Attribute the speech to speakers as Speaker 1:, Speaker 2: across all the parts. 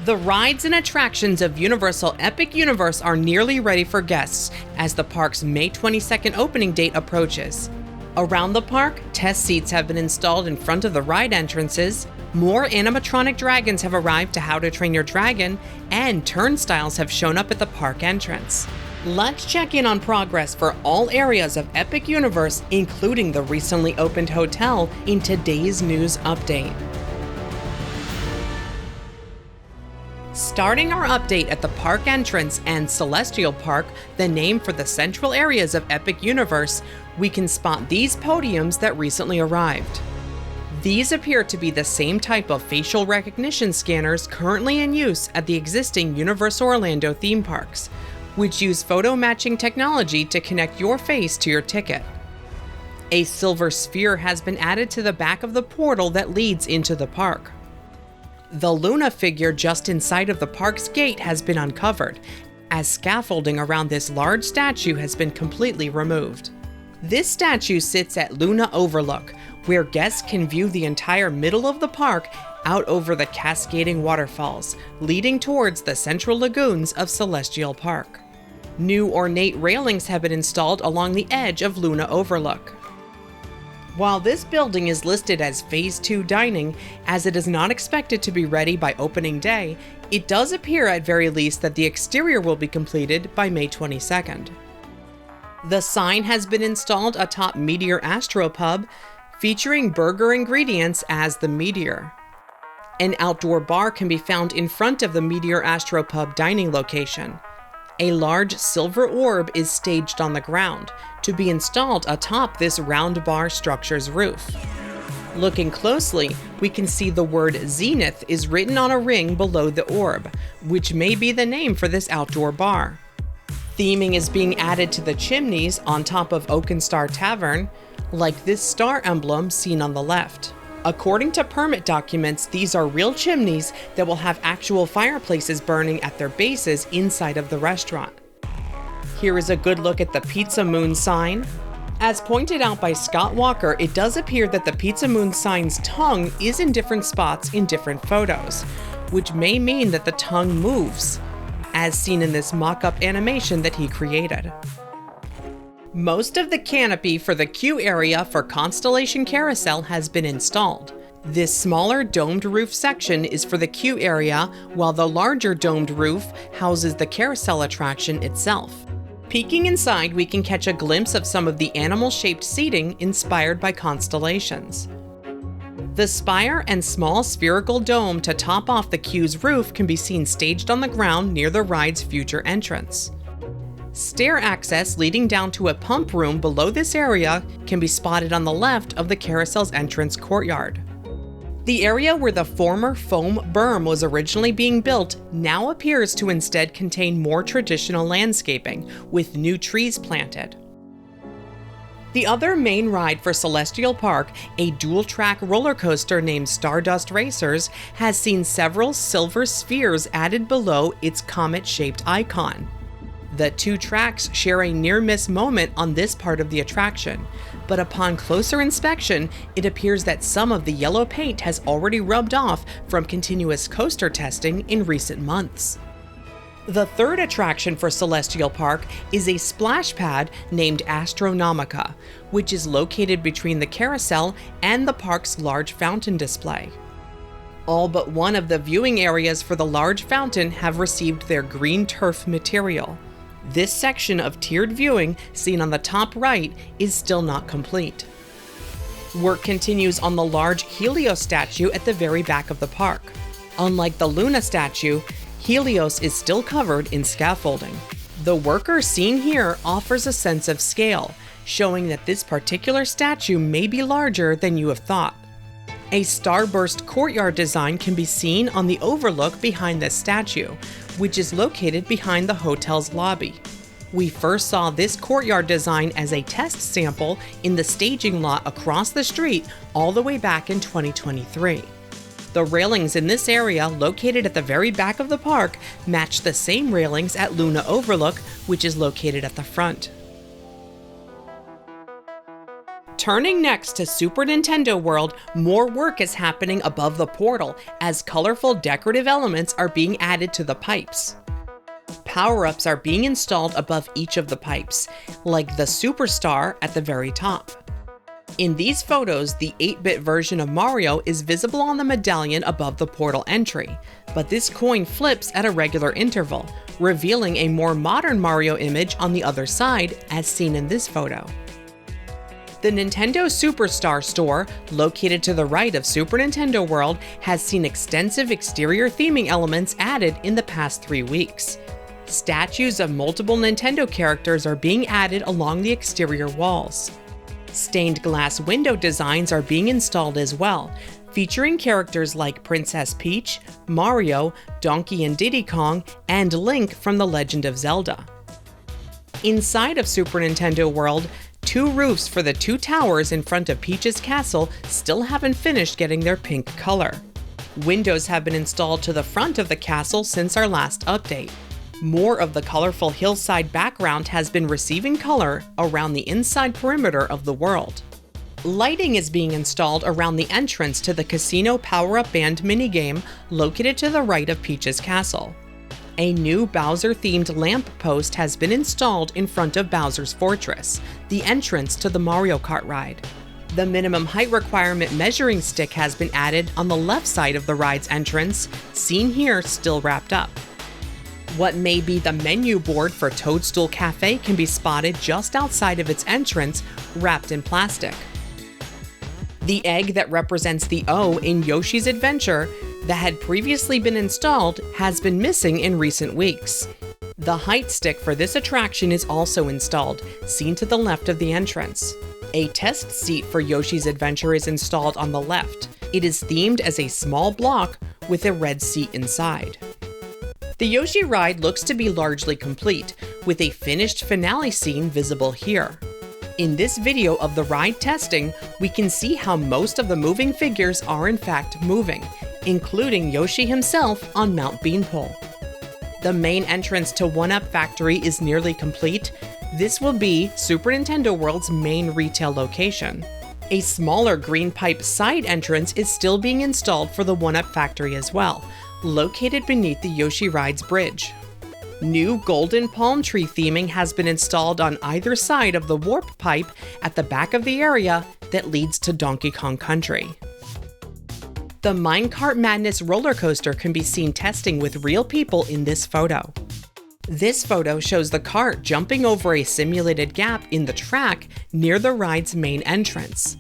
Speaker 1: The rides and attractions of Universal Epic Universe are nearly ready for guests as the park's May 22nd opening date approaches. Around the park, test seats have been installed in front of the ride entrances, more animatronic dragons have arrived to How to Train Your Dragon, and turnstiles have shown up at the park entrance. Let's check in on progress for all areas of Epic Universe, including the recently opened hotel, in today's news update. Starting our update at the park entrance and Celestial Park, the name for the central areas of Epic Universe, we can spot these podiums that recently arrived. These appear to be the same type of facial recognition scanners currently in use at the existing Universal Orlando theme parks, which use photo matching technology to connect your face to your ticket. A silver sphere has been added to the back of the portal that leads into the park. The Luna figure just inside of the park's gate has been uncovered, as scaffolding around this large statue has been completely removed. This statue sits at Luna Overlook, where guests can view the entire middle of the park out over the cascading waterfalls, leading towards the central lagoons of Celestial Park. New ornate railings have been installed along the edge of Luna Overlook. While this building is listed as Phase 2 dining, as it is not expected to be ready by opening day, it does appear at very least that the exterior will be completed by May 22nd. The sign has been installed atop Meteor Astropub, featuring burger ingredients as the Meteor. An outdoor bar can be found in front of the Meteor Astropub dining location. A large silver orb is staged on the ground, to be installed atop this round bar structure's roof. Looking closely, we can see the word Zenith is written on a ring below the orb, which may be the name for this outdoor bar. Theming is being added to the chimneys on top of Oakenstar Tavern, like this star emblem seen on the left. According to permit documents, these are real chimneys that will have actual fireplaces burning at their bases inside of the restaurant. Here is a good look at the Pizza Moon sign. As pointed out by Scott Walker, it does appear that the Pizza Moon sign's tongue is in different spots in different photos, which may mean that the tongue moves, as seen in this mock-up animation that he created. Most of the canopy for the queue area for Constellation Carousel has been installed. This smaller domed roof section is for the queue area, while the larger domed roof houses the carousel attraction itself. Peeking inside, we can catch a glimpse of some of the animal-shaped seating inspired by constellations. The spire and small spherical dome to top off the queue's roof can be seen staged on the ground near the ride's future entrance. Stair access leading down to a pump room below this area can be spotted on the left of the carousel's entrance courtyard. The area where the former foam berm was originally being built now appears to instead contain more traditional landscaping, with new trees planted. The other main ride for Celestial Park, a dual-track roller coaster named Stardust Racers, has seen several silver spheres added below its comet-shaped icon. The two tracks share a near-miss moment on this part of the attraction, but upon closer inspection, it appears that some of the yellow paint has already rubbed off from continuous coaster testing in recent months. The third attraction for Celestial Park is a splash pad named Astronomica, which is located between the carousel and the park's large fountain display. All but one of the viewing areas for the large fountain have received their green turf material. This section of tiered viewing, seen on the top right, is still not complete. Work continues on the large Helios statue at the very back of the park. Unlike the Luna statue, Helios is still covered in scaffolding. The worker seen here offers a sense of scale, showing that this particular statue may be larger than you have thought. A starburst courtyard design can be seen on the overlook behind this statue, which is located behind the hotel's lobby. We first saw this courtyard design as a test sample in the staging lot across the street all the way back in 2023. The railings in this area, located at the very back of the park, match the same railings at Luna Overlook, which is located at the front. Turning next to Super Nintendo World, more work is happening above the portal as colorful decorative elements are being added to the pipes. Power-ups are being installed above each of the pipes, like the Superstar at the very top. In these photos, the 8-bit version of Mario is visible on the medallion above the portal entry, but this coin flips at a regular interval, revealing a more modern Mario image on the other side, as seen in this photo. The Nintendo Superstar store, located to the right of Super Nintendo World, has seen extensive exterior theming elements added in the past 3 weeks. Statues of multiple Nintendo characters are being added along the exterior walls. Stained glass window designs are being installed as well, featuring characters like Princess Peach, Mario, Donkey and Diddy Kong, and Link from The Legend of Zelda. Inside of Super Nintendo World, 2 roofs for the 2 towers in front of Peach's castle still haven't finished getting their pink color. Windows have been installed to the front of the castle since our last update. More of the colorful hillside background has been receiving color around the inside perimeter of the world. Lighting is being installed around the entrance to the Casino Power-Up Band minigame located to the right of Peach's castle. A new Bowser-themed lamp post has been installed in front of Bowser's Fortress, the entrance to the Mario Kart ride. The minimum height requirement measuring stick has been added on the left side of the ride's entrance, seen here still wrapped up. What may be the menu board for Toadstool Cafe can be spotted just outside of its entrance, wrapped in plastic. The egg that represents the O in Yoshi's Adventure that had previously been installed has been missing in recent weeks. The height stick for this attraction is also installed, seen to the left of the entrance. A test seat for Yoshi's Adventure is installed on the left. It is themed as a small block with a red seat inside. The Yoshi ride looks to be largely complete, with a finished finale scene visible here. In this video of the ride testing, we can see how most of the moving figures are in fact moving, including Yoshi himself on Mount Beanpole. The main entrance to 1UP Factory is nearly complete. This will be Super Nintendo World's main retail location. A smaller green pipe side entrance is still being installed for the 1UP Factory as well, located beneath the Yoshi Rides bridge. New golden palm tree theming has been installed on either side of the warp pipe at the back of the area that leads to Donkey Kong Country. The Minecart Madness roller coaster can be seen testing with real people in this photo. This photo shows the cart jumping over a simulated gap in the track near the ride's main entrance.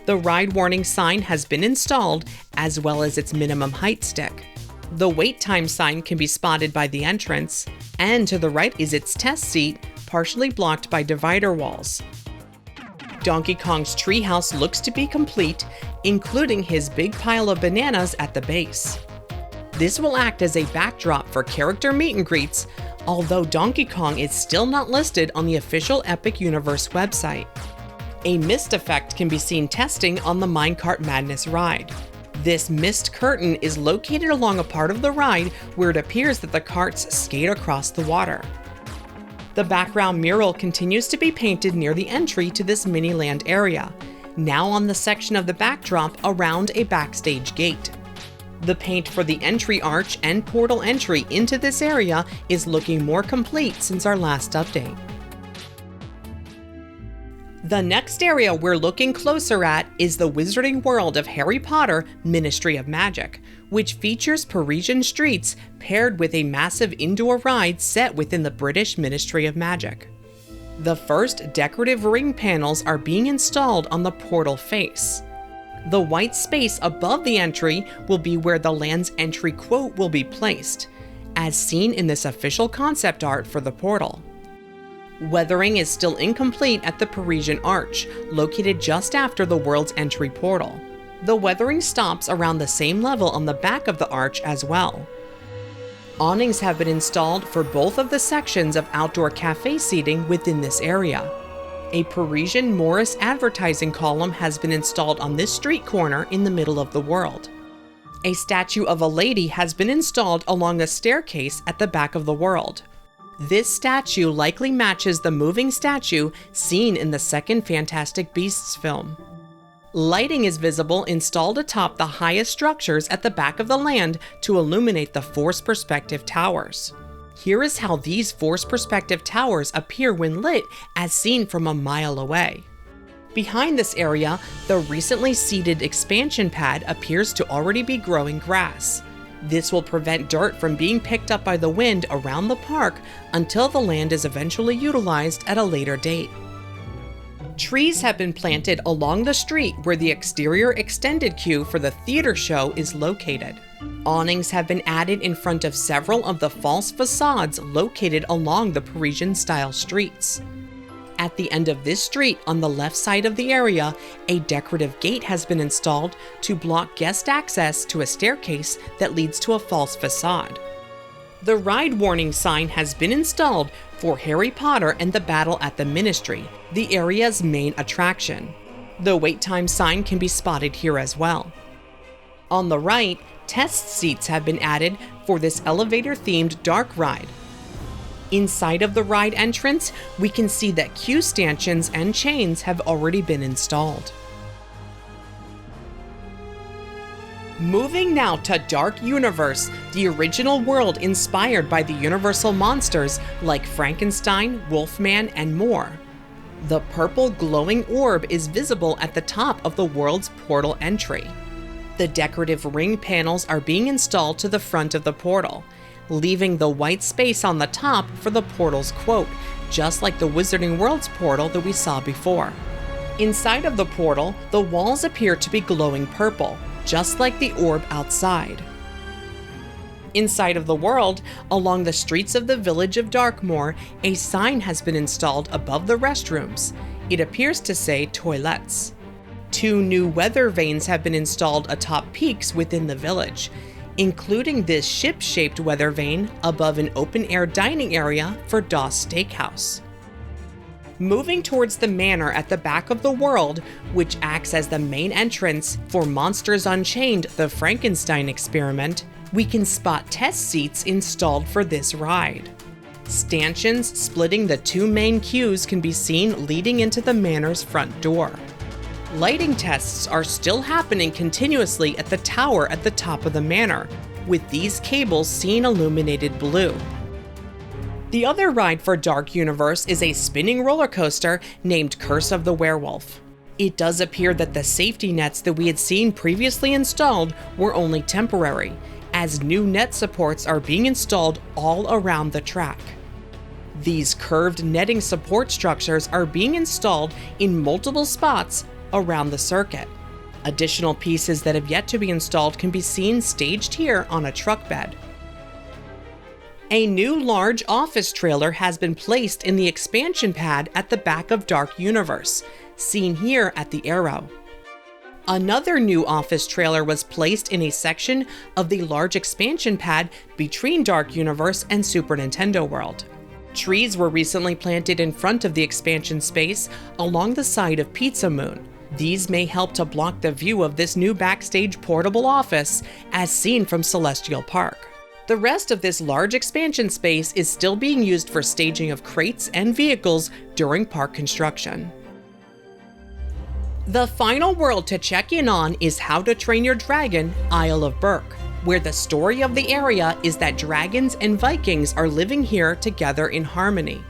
Speaker 1: The ride warning sign has been installed, as well as its minimum height stick. The wait time sign can be spotted by the entrance, and to the right is its test seat, partially blocked by divider walls. Donkey Kong's treehouse looks to be complete, including his big pile of bananas at the base. This will act as a backdrop for character meet and greets, although Donkey Kong is still not listed on the official Epic Universe website. A mist effect can be seen testing on the Minecart Madness ride. This mist curtain is located along a part of the ride where it appears that the carts skate across the water. The background mural continues to be painted near the entry to this mini-land area, now on the section of the backdrop around a backstage gate. The paint for the entry arch and portal entry into this area is looking more complete since our last update. The next area we're looking closer at is the Wizarding World of Harry Potter Ministry of Magic, which features Parisian streets paired with a massive indoor ride set within the British Ministry of Magic. The first decorative ring panels are being installed on the portal face. The white space above the entry will be where the land's entry quote will be placed, as seen in this official concept art for the portal. Weathering is still incomplete at the Parisian Arch, located just after the world's entry portal. The weathering stops around the same level on the back of the arch as well. Awnings have been installed for both of the sections of outdoor cafe seating within this area. A Parisian Morris advertising column has been installed on this street corner in the middle of the world. A statue of a lady has been installed along a staircase at the back of the world. This statue likely matches the moving statue seen in the second Fantastic Beasts film. Lighting is visible installed atop the highest structures at the back of the land to illuminate the force perspective towers. Here is how these force perspective towers appear when lit as seen from a mile away. Behind this area, the recently seeded expansion pad appears to already be growing grass. This will prevent dirt from being picked up by the wind around the park until the land is eventually utilized at a later date. Trees have been planted along the street where the exterior extended queue for the theater show is located. Awnings have been added in front of several of the false facades located along the Parisian-style streets. At the end of this street on the left side of the area, a decorative gate has been installed to block guest access to a staircase that leads to a false facade. The ride warning sign has been installed for Harry Potter and the Battle at the Ministry, the area's main attraction. The wait time sign can be spotted here as well. On the right, test seats have been added for this elevator-themed dark ride. Inside of the ride entrance, we can see that queue stanchions and chains have already been installed. Moving now to Dark Universe, the original world inspired by the Universal monsters like Frankenstein, Wolfman, and more. The purple glowing orb is visible at the top of the world's portal entry. The decorative ring panels are being installed to the front of the portal, leaving the white space on the top for the portal's quote, just like the Wizarding World's portal that we saw before. Inside of the portal, the walls appear to be glowing purple, just like the orb outside. Inside of the world, along the streets of the village of Darkmoor, a sign has been installed above the restrooms. It appears to say toilets. 2 new weather vanes have been installed atop peaks within the village, including this ship-shaped weather vane above an open-air dining area for Doss Steakhouse. Moving towards the manor at the back of the world, which acts as the main entrance for Monsters Unchained: The Frankenstein Experiment, we can spot test seats installed for this ride. Stanchions splitting the 2 main queues can be seen leading into the manor's front door. Lighting tests are still happening continuously at the tower at the top of the manor, with these cables seen illuminated blue. The other ride for Dark Universe is a spinning roller coaster named Curse of the Werewolf. It does appear that the safety nets that we had seen previously installed were only temporary, as new net supports are being installed all around the track. These curved netting support structures are being installed in multiple spots around the circuit. Additional pieces that have yet to be installed can be seen staged here on a truck bed. A new large office trailer has been placed in the expansion pad at the back of Dark Universe, seen here at the arrow. Another new office trailer was placed in a section of the large expansion pad between Dark Universe and Super Nintendo World. Trees were recently planted in front of the expansion space along the side of Pizza Moon. These may help to block the view of this new backstage portable office as seen from Celestial Park. The rest of this large expansion space is still being used for staging of crates and vehicles during park construction. The final world to check in on is How to Train Your Dragon: Isle of Berk, where the story of the area is that dragons and Vikings are living here together in harmony.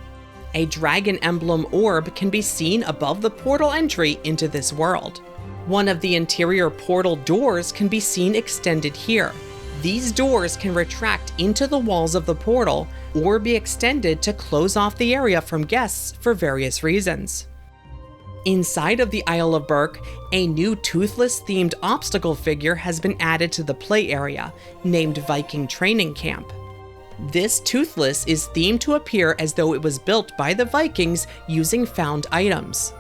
Speaker 1: A dragon emblem orb can be seen above the portal entry into this world. One of the interior portal doors can be seen extended here. These doors can retract into the walls of the portal or be extended to close off the area from guests for various reasons. Inside of the Isle of Berk, a new Toothless-themed obstacle figure has been added to the play area, named Viking Training Camp. This Toothless is themed to appear as though it was built by the Vikings using found items.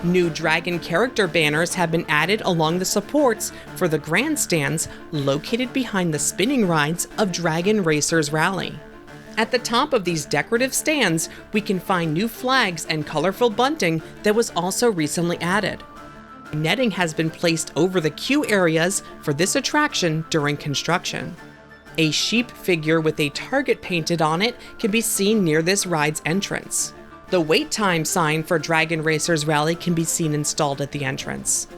Speaker 1: New dragon character banners have been added along the supports for the grandstands located behind the spinning rides of Dragon Racers Rally. At the top of these decorative stands, we can find new flags and colorful bunting that was also recently added. Netting has been placed over the queue areas for this attraction during construction. A sheep figure with a target painted on it can be seen near this ride's entrance. The wait time sign for Dragon Racers Rally can be seen installed at the entrance.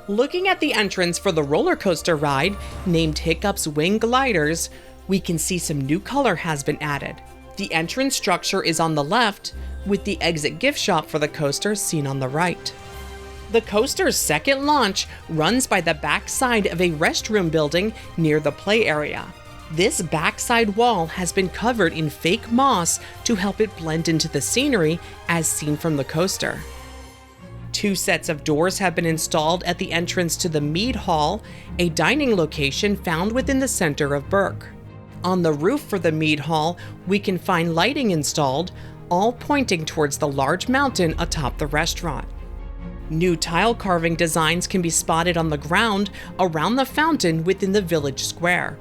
Speaker 1: Looking at the entrance for the roller coaster ride, named Hiccup's Wing Gliders, we can see some new color has been added. The entrance structure is on the left, with the exit gift shop for the coaster seen on the right. The coaster's second launch runs by the backside of a restroom building near the play area. This backside wall has been covered in fake moss to help it blend into the scenery as seen from the coaster. 2 sets of doors have been installed at the entrance to the Mead Hall, a dining location found within the center of Berk. On the roof for the Mead Hall, we can find lighting installed, all pointing towards the large mountain atop the restaurant. New tile carving designs can be spotted on the ground around the fountain within the village square.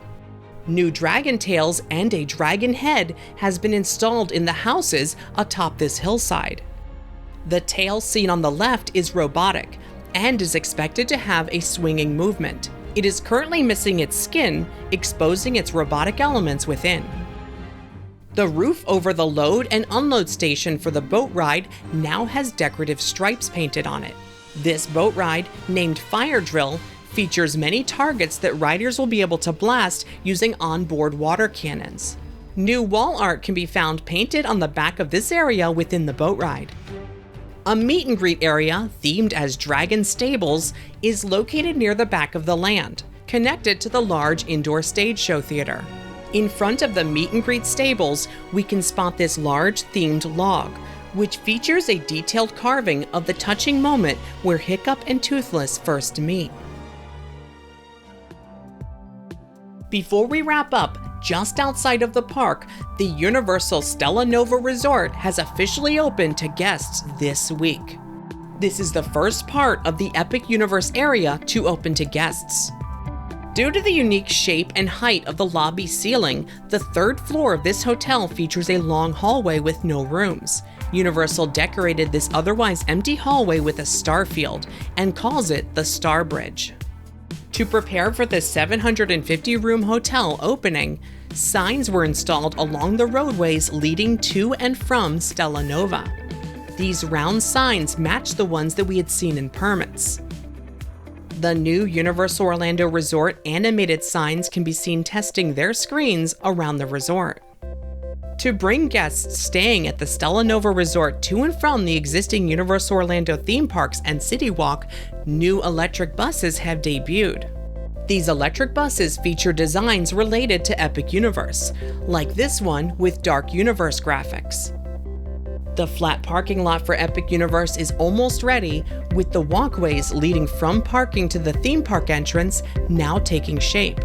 Speaker 1: New dragon tails and a dragon head has been installed in the houses atop this hillside. The tail seen on the left is robotic and is expected to have a swinging movement. It is currently missing its skin, exposing its robotic elements within. The roof over the load and unload station for the boat ride now has decorative stripes painted on it. This boat ride, named Fire Drill, features many targets that riders will be able to blast using onboard water cannons. New wall art can be found painted on the back of this area within the boat ride. A meet and greet area, themed as Dragon Stables, is located near the back of the land, connected to the large indoor stage show theater. In front of the meet and greet stables, we can spot this large themed log, which features a detailed carving of the touching moment where Hiccup and Toothless first meet. Before we wrap up, just outside of the park, the Universal Stella Nova Resort has officially opened to guests this week. This is the first part of the Epic Universe area to open to guests. Due to the unique shape and height of the lobby ceiling, the 3rd floor of this hotel features a long hallway with no rooms. Universal decorated this otherwise empty hallway with a star field and calls it the Star Bridge. To prepare for the 750-room hotel opening, signs were installed along the roadways leading to and from Stella Nova. These round signs match the ones that we had seen in permits. The new Universal Orlando Resort animated signs can be seen testing their screens around the resort. To bring guests staying at the Stella Nova Resort to and from the existing Universal Orlando theme parks and City Walk, new electric buses have debuted. These electric buses feature designs related to Epic Universe, like this one with Dark Universe graphics. The flat parking lot for Epic Universe is almost ready, with the walkways leading from parking to the theme park entrance now taking shape.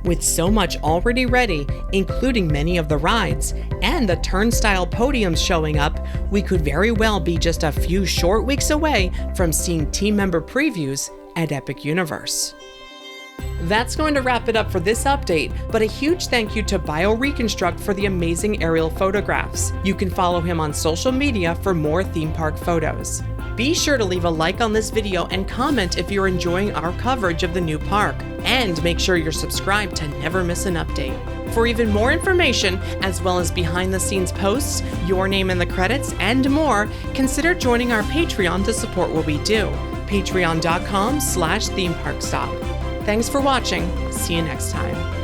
Speaker 1: With so much already ready, including many of the rides, and the turnstile podiums showing up, we could very well be just a few short weeks away from seeing team member previews at Epic Universe. That's going to wrap it up for this update, but a huge thank you to BioReconstruct for the amazing aerial photographs. You can follow him on social media for more theme park photos. Be sure to leave a like on this video and comment if you're enjoying our coverage of the new park. And make sure you're subscribed to never miss an update. For even more information, as well as behind-the-scenes posts, your name in the credits, and more, consider joining our Patreon to support what we do. Patreon.com/themeparkstop. Thanks for watching. See you next time.